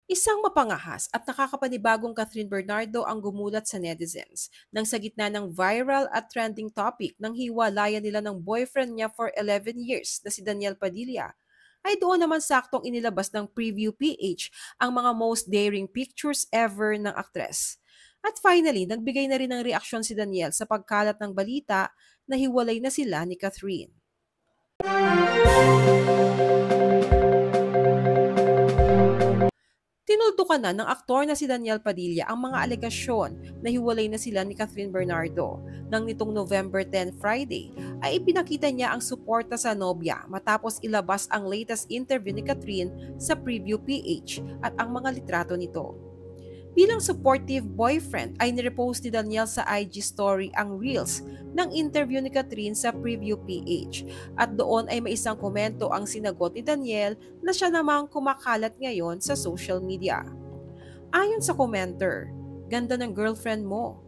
Isang mapangahas at nakakapanibagong Catherine Bernardo ang gumulat sa netizens nang sa gitna ng viral at trending topic ng hiwalayan nila ng boyfriend niya for 11 years na si Daniel Padilla, ay doon naman saktong inilabas ng Preview PH ang mga most daring pictures ever ng aktres. At finally, nagbigay na rin ng reaksyon si Daniel sa pagkalat ng balita na hiwalay na sila ni Catherine. Tinuldukan na ng aktor na si Daniel Padilla ang mga alegasyon na hiwalay na sila ni Catherine Bernardo nang nitong November 10 Friday ay ipinakita niya ang suporta sa nobya matapos ilabas ang latest interview ni Catherine sa Preview PH at ang mga litrato nito. Bilang supportive boyfriend ay nirepost ni Daniel sa IG story ang reels ng interview ni Catherine sa Preview PH at doon ay may isang komento ang sinagot ni Daniel na siya namang kumakalat ngayon sa social media. Ayon sa commenter, ganda ng girlfriend mo.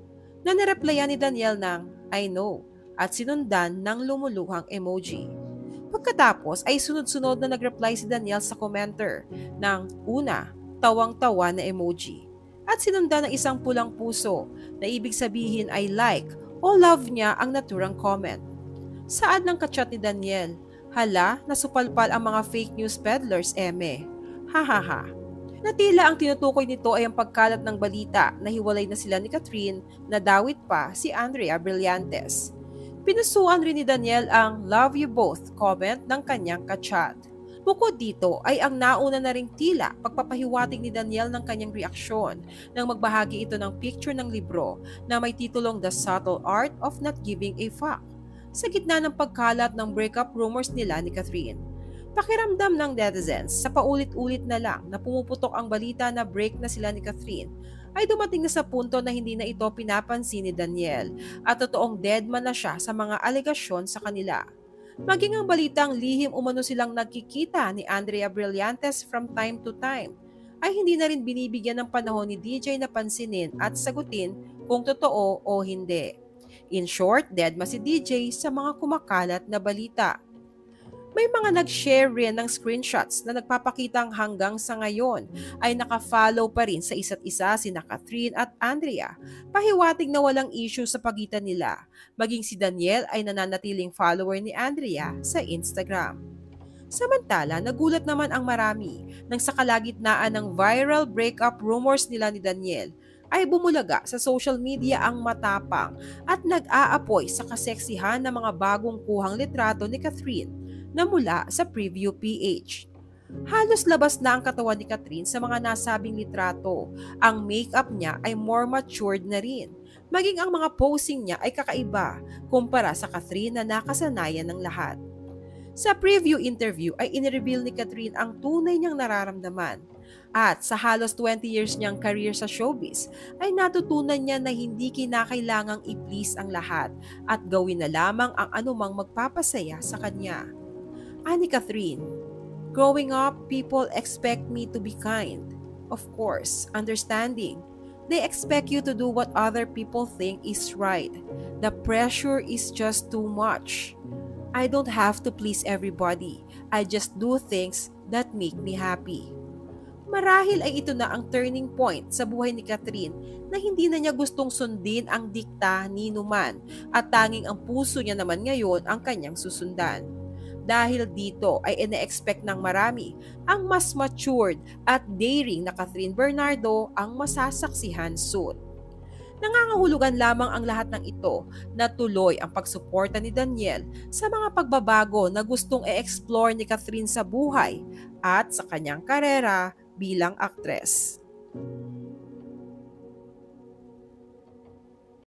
Na nireplyan ni Daniel ng I know at sinundan ng lumuluhang emoji. Pagkatapos ay sunod-sunod na nagreply si Daniel sa commenter ng una, tawang-tawa na emoji at sinundan ng isang pulang puso na ibig sabihin ay like o love niya ang naturang comment. Saad ng kachat ni Daniel, hala, nasupalpal ang mga fake news peddlers, eme. Hahaha. Natila ang tinutukoy nito ay ang pagkalat ng balita na hiwalay na sila ni Catherine na dawit pa si Andrea Brillantes. Pinusuan rin ni Daniel ang love you both comment ng kanyang kachat. Bukod dito ay ang nauna na ring tila pagpapahiwatig ni Daniel ng kanyang reaksyon nang magbahagi ito ng picture ng libro na may titulong The Subtle Art of Not Giving a Fuck sa gitna ng pagkalat ng breakup rumors nila ni Catherine. Pakiramdam ng netizens sa paulit-ulit na lang na pumuputok ang balita na break na sila ni Catherine ay dumating na sa punto na hindi na ito pinapansin ni Daniel at totoong deadman na siya sa mga alegasyon sa kanila. Maging ang balitang lihim umano silang nagkikita ni Andrea Brillantes from time to time, ay hindi na rin binibigyan ng panahon ni DJ na pansinin at sagutin kung totoo o hindi. In short, deadma si DJ sa mga kumakalat na balita. May mga nag-share rin ng screenshots na nagpapakitang hanggang sa ngayon ay nakafollow pa rin sa isa't isa sina Catherine at Andrea. Pahiwatig na walang issue sa pagitan nila. Maging si Daniel ay nananatiling follower ni Andrea sa Instagram. Samantala, nagulat naman ang marami nang sa kalagitnaan ng viral breakup rumors nila ni Daniel ay bumulaga sa social media ang matapang at nag-aapoy sa kaseksihan ng mga bagong kuhang litrato ni Catherine na mula sa Preview PH. Halos labas na ang katawan ni Catherine sa mga nasabing litrato. Ang makeup niya ay more matured na rin. Maging ang mga posing niya ay kakaiba kumpara sa Catherine na nakasanayan ng lahat. Sa preview interview ay inireveal ni Catherine ang tunay niyang nararamdaman. At sa halos 20 years niyang career sa showbiz, ay natutunan niya na hindi kinakailangang i-please ang lahat at gawin na lamang ang anumang magpapasaya sa kanya. Ani Catherine, growing up, people expect me to be kind. Of course, understanding. They expect you to do what other people think is right. The pressure is just too much. I don't have to please everybody. I just do things that make me happy. Marahil ay ito na ang turning point sa buhay ni Catherine na hindi na niya gustong sundin ang dikta ni Numan at tanging ang puso niya naman ngayon ang kanyang susundan. Dahil dito ay ine-expect ng marami ang mas matured at daring na Catherine Bernardo ang masasaksihan soon. Nangangahulugan lamang ang lahat ng ito na tuloy ang pagsuporta ni Daniel sa mga pagbabago na gustong e-explore ni Catherine sa buhay at sa kanyang karera bilang aktres.